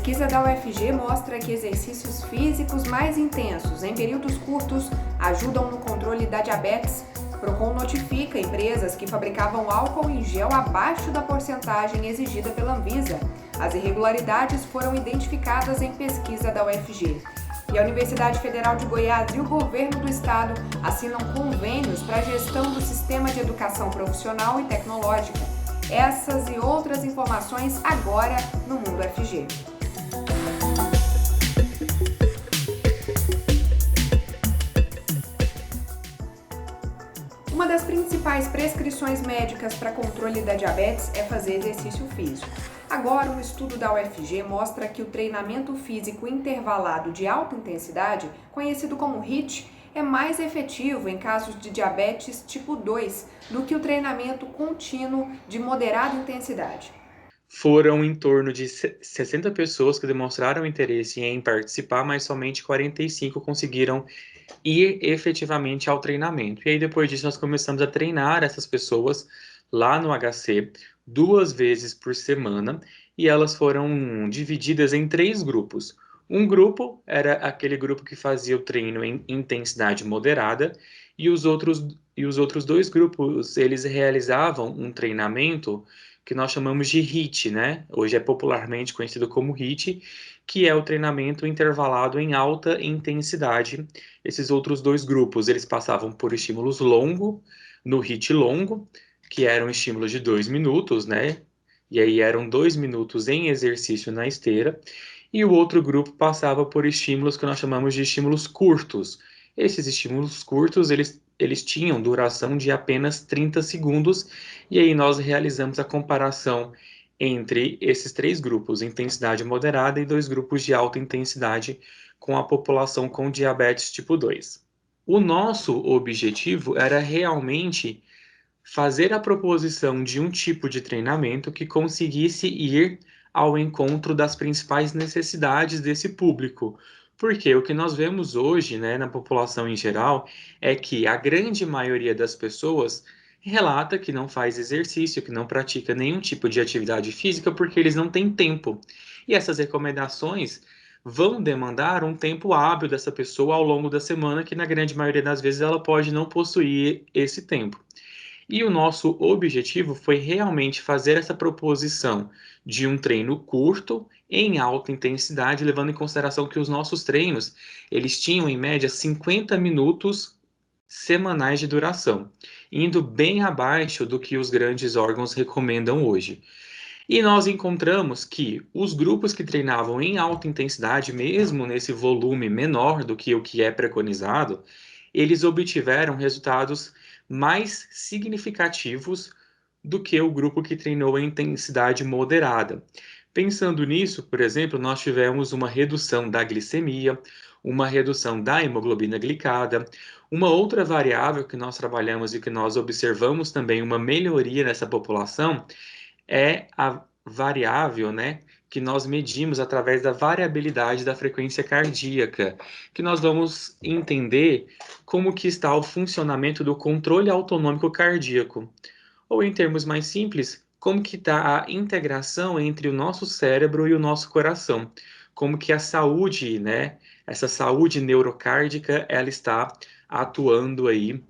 Pesquisa da UFG mostra que exercícios físicos mais intensos em períodos curtos ajudam no controle da diabetes. Procon notifica empresas que fabricavam álcool em gel abaixo da porcentagem exigida pela Anvisa. As irregularidades foram identificadas em pesquisa da UFG. E a Universidade Federal de Goiás e o governo do estado assinam convênios para a gestão do sistema de educação profissional e tecnológica. Essas e outras informações agora no Mundo UFG. Uma das principais prescrições médicas para controle da diabetes é fazer exercício físico. Agora, um estudo da UFG mostra que o treinamento físico intervalado de alta intensidade, conhecido como HIIT, é mais efetivo em casos de diabetes tipo 2 do que o treinamento contínuo de moderada intensidade. Foram em torno de 60 pessoas que demonstraram interesse em participar, mas somente 45 conseguiram ir efetivamente ao treinamento. E aí, depois disso, nós começamos a treinar essas pessoas lá no HC 2 vezes por semana, e elas foram divididas em 3 grupos. Um grupo era aquele grupo que fazia o treino em intensidade moderada, e os outros 2 grupos, eles realizavam um treinamento que nós chamamos de HIIT, né? Hoje é popularmente conhecido como HIIT, que é o treinamento intervalado em alta intensidade. Esses outros 2 grupos, eles passavam por estímulos longos, no HIIT longo, que eram estímulos de 2 minutos, né? E aí eram 2 minutos em exercício na esteira. E o outro grupo passava por estímulos que nós chamamos de estímulos curtos. Esses estímulos curtos, eles tinham duração de apenas 30 segundos, e aí nós realizamos a comparação entre esses 3 grupos, intensidade moderada e 2 grupos de alta intensidade com a população com diabetes tipo 2. O nosso objetivo era realmente fazer a proposição de um tipo de treinamento que conseguisse ir ao encontro das principais necessidades desse público. Porque o que nós vemos hoje, né, na população em geral, é que a grande maioria das pessoas relata que não faz exercício, que não pratica nenhum tipo de atividade física porque eles não têm tempo. E essas recomendações vão demandar um tempo hábil dessa pessoa ao longo da semana, que na grande maioria das vezes ela pode não possuir esse tempo. E o nosso objetivo foi realmente fazer essa proposição de um treino curto, em alta intensidade, levando em consideração que os nossos treinos, eles tinham em média 50 minutos semanais de duração, indo bem abaixo do que os grandes órgãos recomendam hoje. E nós encontramos que os grupos que treinavam em alta intensidade, mesmo nesse volume menor do que o que é preconizado, eles obtiveram resultados mais significativos do que o grupo que treinou em intensidade moderada. Pensando nisso, por exemplo, nós tivemos uma redução da glicemia, uma redução da hemoglobina glicada. Uma outra variável que nós trabalhamos e que nós observamos também uma melhoria nessa população é a variável, né, que nós medimos através da variabilidade da frequência cardíaca, que nós vamos entender como que está o funcionamento do controle autonômico cardíaco. Ou em termos mais simples, como que está a integração entre o nosso cérebro e o nosso coração. Como que a saúde, né, essa saúde neurocárdica, ela está atuando aí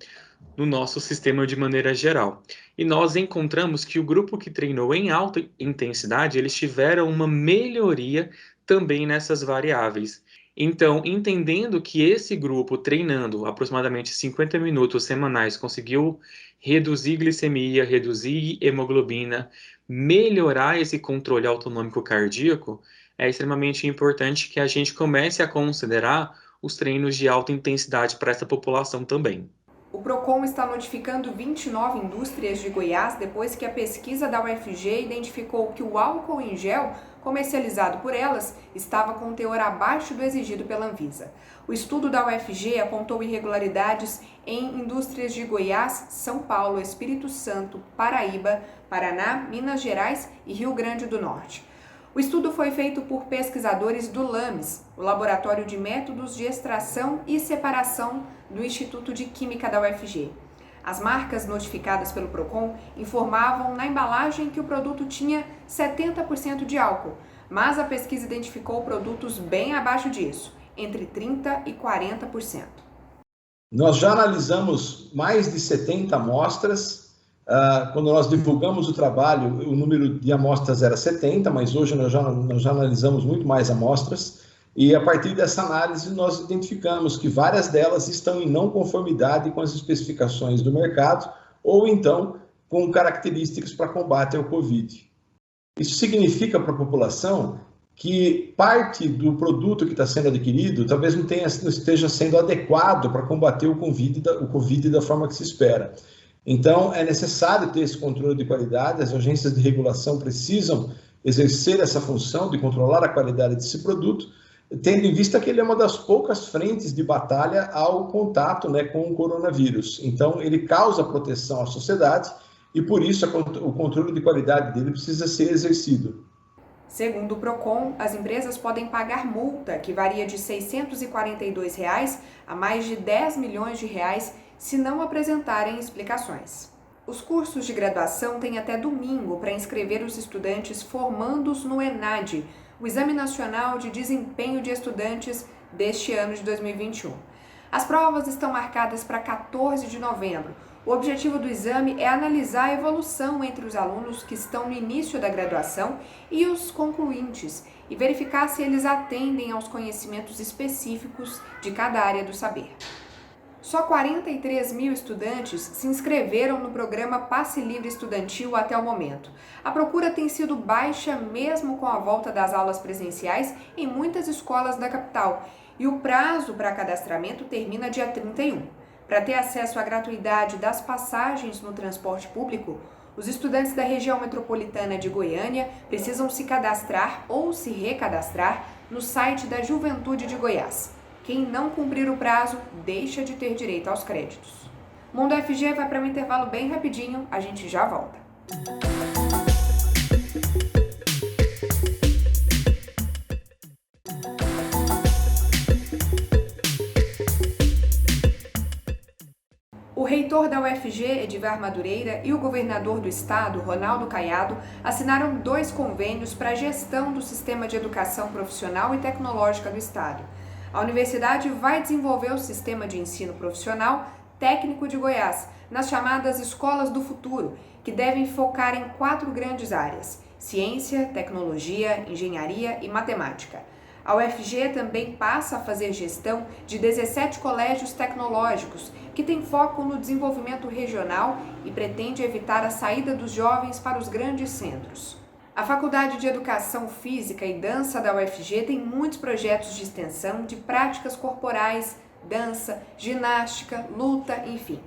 no nosso sistema de maneira geral. E nós encontramos que o grupo que treinou em alta intensidade, eles tiveram uma melhoria também nessas variáveis. Então, entendendo que esse grupo treinando aproximadamente 50 minutos semanais conseguiu reduzir glicemia, reduzir hemoglobina, melhorar esse controle autonômico cardíaco, é extremamente importante que a gente comece a considerar os treinos de alta intensidade para essa população também. O Procon está notificando 29 indústrias de Goiás depois que a pesquisa da UFG identificou que o álcool em gel comercializado por elas estava com teor abaixo do exigido pela Anvisa. O estudo da UFG apontou irregularidades em indústrias de Goiás, São Paulo, Espírito Santo, Paraíba, Paraná, Minas Gerais e Rio Grande do Norte. O estudo foi feito por pesquisadores do LAMES, o Laboratório de Métodos de Extração e Separação do Instituto de Química da UFG. As marcas notificadas pelo Procon informavam na embalagem que o produto tinha 70% de álcool, mas a pesquisa identificou produtos bem abaixo disso, entre 30% e 40%. Nós já analisamos mais de 70 amostras. Quando nós divulgamos o trabalho, o número de amostras era 70, mas hoje nós já analisamos muito mais amostras. E a partir dessa análise, nós identificamos que várias delas estão em não conformidade com as especificações do mercado ou então com características para combate ao Covid. Isso significa para a população que parte do produto que está sendo adquirido talvez não esteja sendo adequado para combater o COVID da forma que se espera. Então, é necessário ter esse controle de qualidade, as agências de regulação precisam exercer essa função de controlar a qualidade desse produto, tendo em vista que ele é uma das poucas frentes de batalha ao contato, né, com o coronavírus. Então, ele causa proteção à sociedade e, por isso, o controle de qualidade dele precisa ser exercido. Segundo o Procon, as empresas podem pagar multa, que varia de R$ 642 a mais de R$ 10 milhões se não apresentarem explicações. Os cursos de graduação têm até domingo para inscrever os estudantes formandos no ENAD, o Exame Nacional de Desempenho de Estudantes deste ano de 2021. As provas estão marcadas para 14 de novembro. O objetivo do exame é analisar a evolução entre os alunos que estão no início da graduação e os concluintes e verificar se eles atendem aos conhecimentos específicos de cada área do saber. Só 43 mil estudantes se inscreveram no programa Passe Livre Estudantil até o momento. A procura tem sido baixa mesmo com a volta das aulas presenciais em muitas escolas da capital e o prazo para cadastramento termina dia 31. Para ter acesso à gratuidade das passagens no transporte público, os estudantes da região metropolitana de Goiânia precisam se cadastrar ou se recadastrar no site da Juventude de Goiás. Quem não cumprir o prazo deixa de ter direito aos créditos. Mundo FG vai para um intervalo bem rapidinho, a gente já volta. O reitor da UFG, Edivar Madureira, e o governador do estado, Ronaldo Caiado, assinaram 2 convênios para a gestão do sistema de educação profissional e tecnológica do estado. A universidade vai desenvolver o sistema de ensino profissional técnico de Goiás, nas chamadas Escolas do Futuro, que devem focar em 4 grandes áreas: ciência, tecnologia, engenharia e matemática. A UFG também passa a fazer gestão de 17 colégios tecnológicos, que têm foco no desenvolvimento regional e pretende evitar a saída dos jovens para os grandes centros. A Faculdade de Educação Física e Dança da UFG tem muitos projetos de extensão de práticas corporais, dança, ginástica, luta, enfim.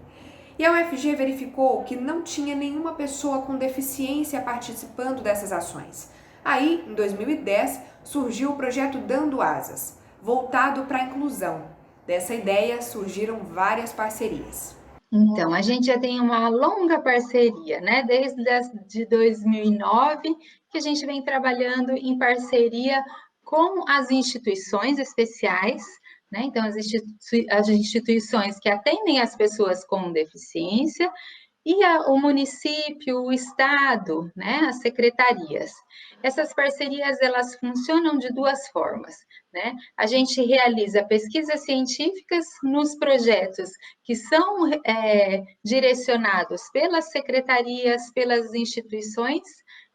E a UFG verificou que não tinha nenhuma pessoa com deficiência participando dessas ações. Aí, em 2010, surgiu o projeto Dando Asas, voltado para a inclusão. Dessa ideia surgiram várias parcerias. Então, a gente já tem uma longa parceria, né? Desde 2009, que a gente vem trabalhando em parceria com as instituições especiais, né? Então, as instituições que atendem as pessoas com deficiência e o município, o estado, né? As secretarias. Essas parcerias, elas funcionam de 2 formas, né? A gente realiza pesquisas científicas nos projetos que são direcionados pelas secretarias, pelas instituições,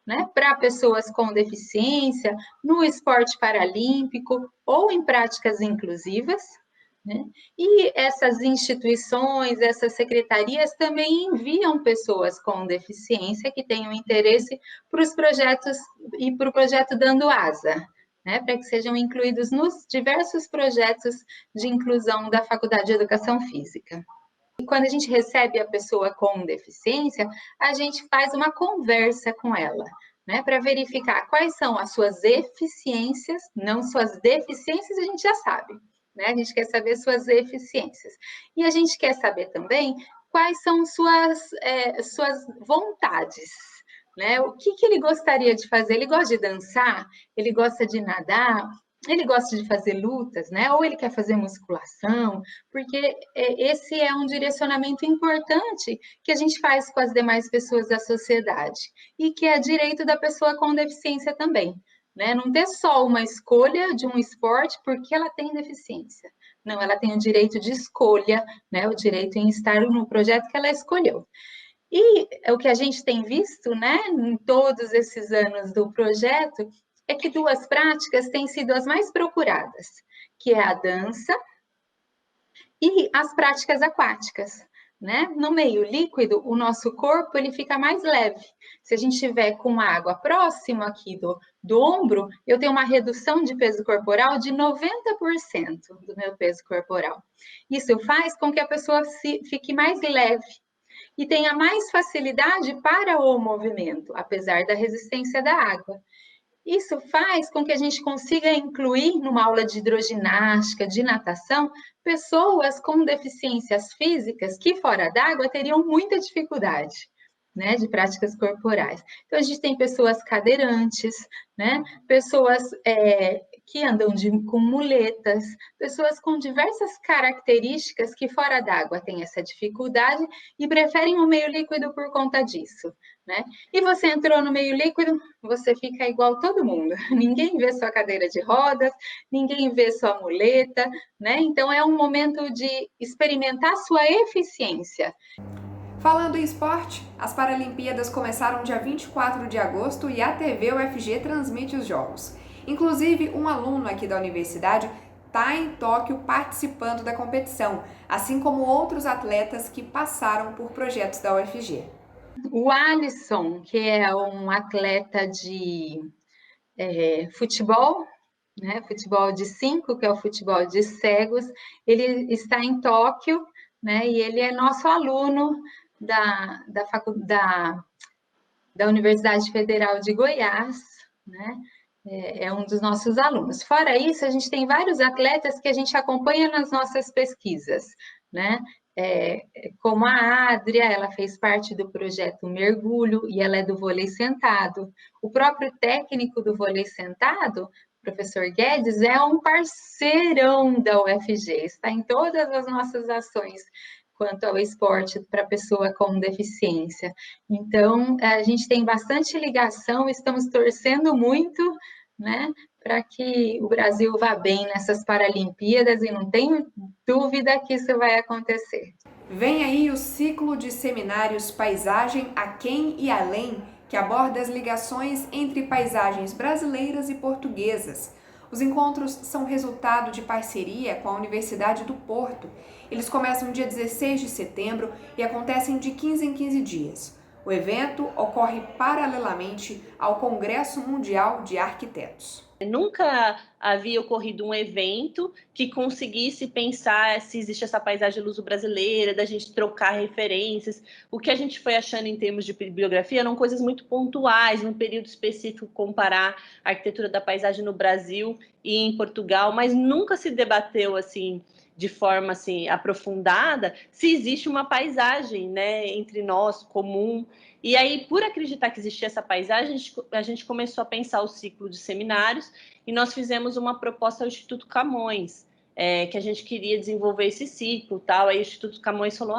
né, para pessoas com deficiência, no esporte paralímpico ou em práticas inclusivas, né? E essas instituições, essas secretarias também enviam pessoas com deficiência que tenham interesse para os projetos e para o projeto Dando Asa, né, para que sejam incluídos nos diversos projetos de inclusão da Faculdade de Educação Física. E quando a gente recebe a pessoa com deficiência, a gente faz uma conversa com ela, né, para verificar quais são as suas eficiências, não suas deficiências, a gente já sabe, né? A gente quer saber suas eficiências. E a gente quer saber também quais são suas vontades, né? O que ele gostaria de fazer? Ele gosta de dançar? Ele gosta de nadar? Ele gosta de fazer lutas, né? Ou ele quer fazer musculação? Porque esse é um direcionamento importante que a gente faz com as demais pessoas da sociedade e que é direito da pessoa com deficiência também, né? Não ter só uma escolha de um esporte porque ela tem deficiência. Não, ela tem o direito de escolha, né? O direito em estar no projeto que ela escolheu. E o que a gente tem visto, né, em todos esses anos do projeto, é que duas práticas têm sido as mais procuradas, que é a dança e as práticas aquáticas, né? No meio líquido, o nosso corpo ele fica mais leve. Se a gente tiver com a água próxima aqui do ombro, eu tenho uma redução de peso corporal de 90% do meu peso corporal. Isso faz com que a pessoa fique mais leve e tenha mais facilidade para o movimento, apesar da resistência da água. Isso faz com que a gente consiga incluir numa aula de hidroginástica, de natação, pessoas com deficiências físicas que fora d'água teriam muita dificuldade, né, de práticas corporais. Então, a gente tem pessoas cadeirantes, né, pessoas que andam com muletas, pessoas com diversas características que fora d'água têm essa dificuldade e preferem o meio líquido por conta disso, né? E você entrou no meio líquido, você fica igual todo mundo. Ninguém vê sua cadeira de rodas, ninguém vê sua muleta, né? Então, é um momento de experimentar sua eficiência. Falando em esporte, as Paralimpíadas começaram dia 24 de agosto e a TV UFG transmite os jogos. Inclusive, um aluno aqui da universidade está em Tóquio participando da competição, assim como outros atletas que passaram por projetos da UFG. O Alisson, que é um atleta de futebol, né, futebol de 5, que é o futebol de cegos, ele está em Tóquio, né, e ele é nosso aluno da Universidade Federal de Goiás, né, é um dos nossos alunos. Fora isso, a gente tem vários atletas que a gente acompanha nas nossas pesquisas, né, como a Adria, ela fez parte do projeto Mergulho e ela é do vôlei sentado. O próprio técnico do vôlei sentado, professor Guedes, é um parceirão da UFG, está em todas as nossas ações quanto ao esporte para pessoa com deficiência. Então, a gente tem bastante ligação, estamos torcendo muito, né, para que o Brasil vá bem nessas Paralimpíadas e não tenho dúvida que isso vai acontecer. Vem aí o ciclo de seminários Paisagem Aquém e Além, que aborda as ligações entre paisagens brasileiras e portuguesas. Os encontros são resultado de parceria com a Universidade do Porto. Eles começam dia 16 de setembro e acontecem de 15 em 15 dias. O evento ocorre paralelamente ao Congresso Mundial de Arquitetos. Nunca havia ocorrido um evento que conseguisse pensar se existe essa paisagem luso-brasileira, da gente trocar referências. O que a gente foi achando em termos de bibliografia eram coisas muito pontuais, num período específico, comparar a arquitetura da paisagem no Brasil e em Portugal, mas nunca se debateu assim de forma assim aprofundada se existe uma paisagem, né, entre nós comum. E aí, por acreditar que existia essa paisagem, a gente começou a pensar o ciclo de seminários e nós fizemos uma proposta ao Instituto Camões, que a gente queria desenvolver esse ciclo, tal. Aí o Instituto Camões falou,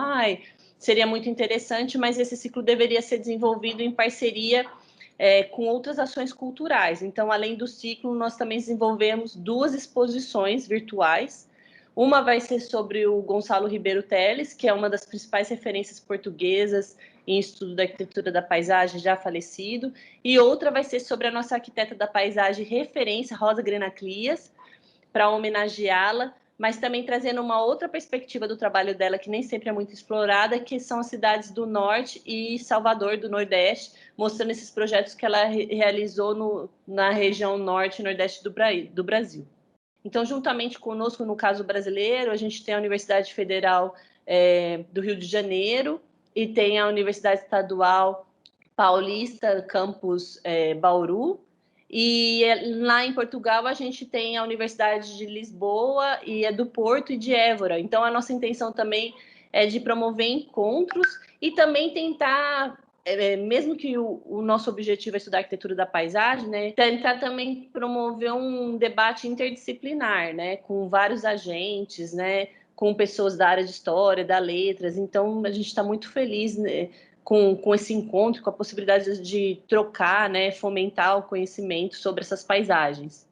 seria muito interessante, mas esse ciclo deveria ser desenvolvido em parceria com outras ações culturais. Então, além do ciclo, nós também desenvolvemos 2 exposições virtuais. Uma vai ser sobre o Gonçalo Ribeiro Teles, que é uma das principais referências portuguesas em estudo da arquitetura da paisagem, já falecido, e outra vai ser sobre a nossa arquiteta da paisagem referência, Rosa Grenaclias, para homenageá-la, mas também trazendo uma outra perspectiva do trabalho dela, que nem sempre é muito explorada, que são as cidades do Norte e Salvador, do Nordeste, mostrando esses projetos que ela realizou na região Norte e Nordeste do Brasil. Então, juntamente conosco, no caso brasileiro, a gente tem a Universidade Federal do Rio de Janeiro e tem a Universidade Estadual Paulista, campus Bauru. E lá em Portugal, a gente tem a Universidade de Lisboa e do Porto e de Évora. Então, a nossa intenção também é de promover encontros e também tentar... mesmo que o nosso objetivo é estudar a arquitetura da paisagem, né, tentar também promover um debate interdisciplinar, né, com vários agentes, né, com pessoas da área de história, da letras. Então, a gente está muito feliz, né, com esse encontro, com a possibilidade de trocar, né, fomentar o conhecimento sobre essas paisagens.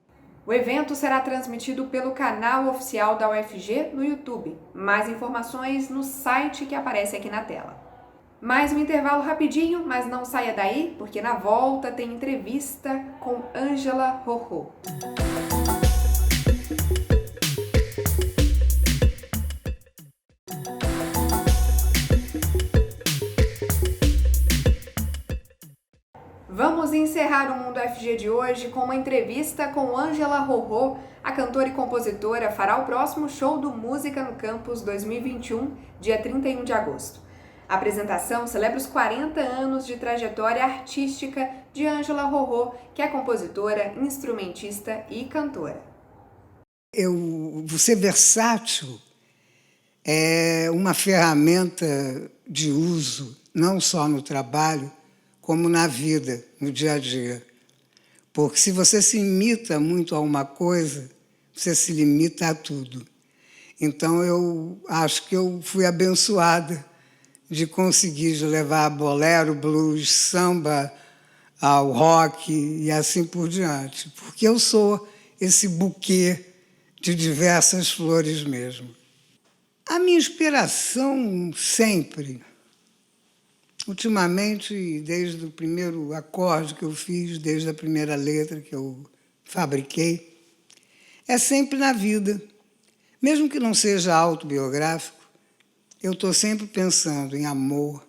O evento será transmitido pelo canal oficial da UFG no YouTube. Mais informações no site que aparece aqui na tela. Mais um intervalo rapidinho, mas não saia daí, porque na volta tem entrevista com Ângela Rorô. Vamos encerrar o Mundo UFG de hoje com uma entrevista com Ângela Rorô. A cantora e compositora fará o próximo show do Música no Campus 2021, dia 31 de agosto. A apresentação celebra os 40 anos de trajetória artística de Ângela Rorô, que é compositora, instrumentista e cantora. Ser versátil é uma ferramenta de uso, não só no trabalho, como na vida, no dia a dia. Porque se você se limita muito a uma coisa, você se limita a tudo. Então, eu acho que eu fui abençoada de conseguir levar bolero, blues, samba, ao rock e assim por diante. Porque eu sou esse buquê de diversas flores mesmo. A minha inspiração sempre, ultimamente, desde o primeiro acorde que eu fiz, desde a primeira letra que eu fabriquei, é sempre na vida. Mesmo que não seja autobiográfico, eu estou sempre pensando em amor,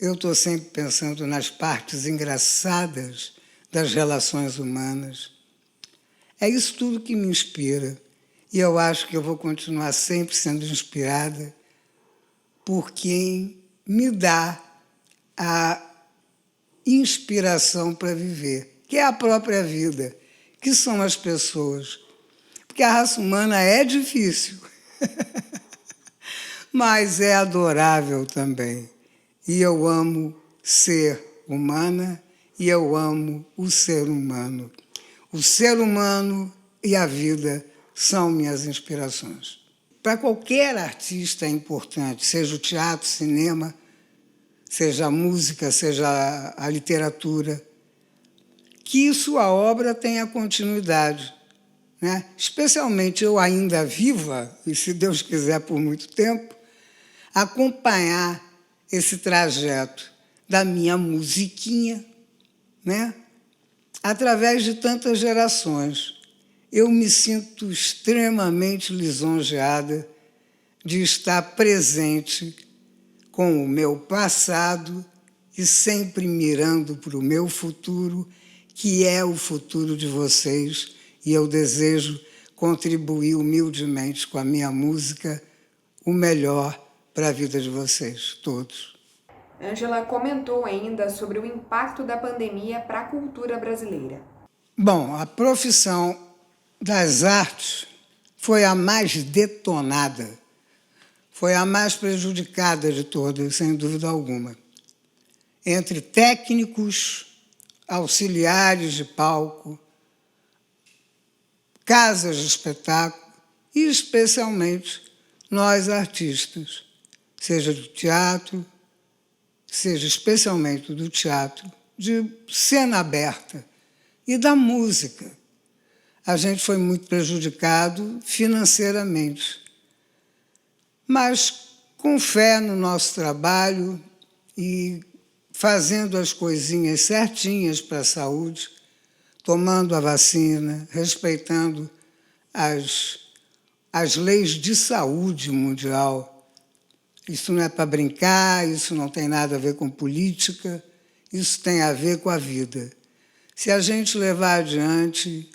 eu estou sempre pensando nas partes engraçadas das relações humanas. É isso tudo que me inspira. E eu acho que eu vou continuar sempre sendo inspirada por quem me dá a inspiração para viver, que é a própria vida, que são as pessoas. Porque a raça humana é difícil, mas é adorável também. E eu amo ser humana e eu amo o ser humano. O ser humano e a vida são minhas inspirações. Para qualquer artista é importante, seja o teatro, cinema, seja a música, seja a literatura, que sua obra tenha continuidade, né? Especialmente eu ainda viva, e se Deus quiser por muito tempo, acompanhar esse trajeto da minha musiquinha, né? Através de tantas gerações. Eu me sinto extremamente lisonjeada de estar presente com o meu passado e sempre mirando para o meu futuro, que é o futuro de vocês, e eu desejo contribuir humildemente com a minha música o melhor para a vida de vocês todos. Ângela comentou ainda sobre o impacto da pandemia para a cultura brasileira. Bom, a profissão das artes foi a mais detonada, foi a mais prejudicada de todas, sem dúvida alguma. Entre técnicos, auxiliares de palco, casas de espetáculo e, especialmente, nós artistas, seja do teatro, seja especialmente do teatro, de cena aberta e da música. A gente foi muito prejudicado financeiramente. Mas com fé no nosso trabalho e fazendo as coisinhas certinhas para a saúde, tomando a vacina, respeitando as leis de saúde mundial. Isso não é para brincar, isso não tem nada a ver com política, isso tem a ver com a vida. Se a gente levar adiante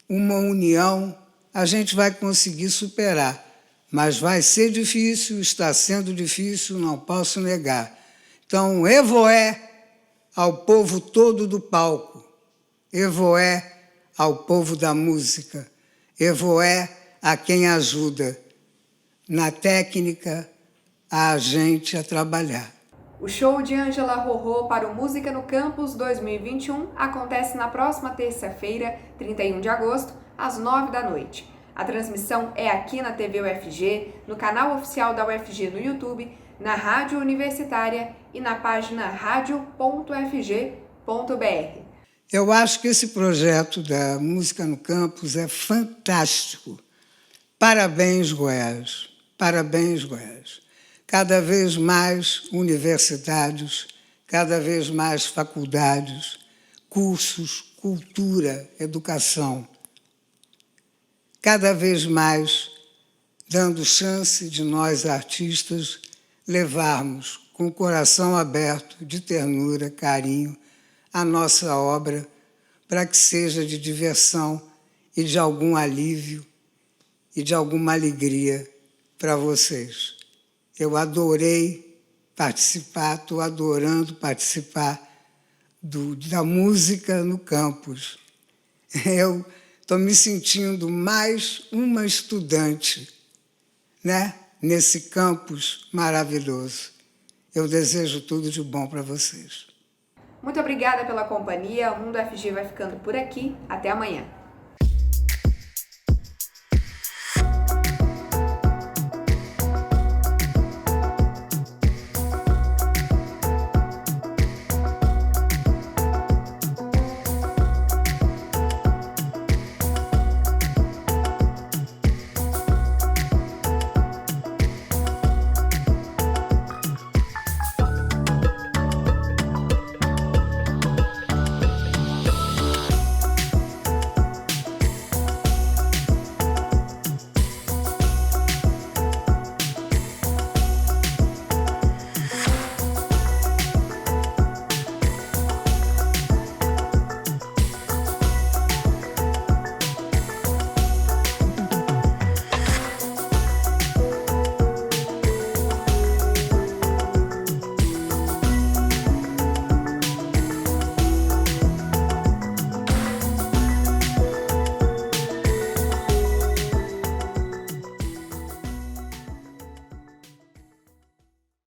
uma união, a gente vai conseguir superar. Mas vai ser difícil, está sendo difícil, não posso negar. Então, evoé ao povo todo do palco, evoé ao povo da música, evoé a quem ajuda na técnica a gente a trabalhar. O show de Ângela Rorô para o Música no Campus 2021 acontece na próxima terça-feira, 31 de agosto, às 9 da noite. A transmissão é aqui na TV UFG, no canal oficial da UFG no YouTube, na Rádio Universitária e na página radio.fg.br. Eu acho que esse projeto da Música no Campus é fantástico. Parabéns, Goiás. Parabéns, Goiás. Cada vez mais universidades, cada vez mais faculdades, cursos, cultura, educação. Cada vez mais dando chance de nós, artistas, levarmos com o coração aberto, de ternura, carinho, a nossa obra, para que seja de diversão e de algum alívio e de alguma alegria para vocês. Eu adorei participar, estou adorando participar da música no campus. Eu estou me sentindo mais uma estudante, né, nesse campus maravilhoso. Eu desejo tudo de bom para vocês. Muito obrigada pela companhia. O Mundo FG vai ficando por aqui. Até amanhã.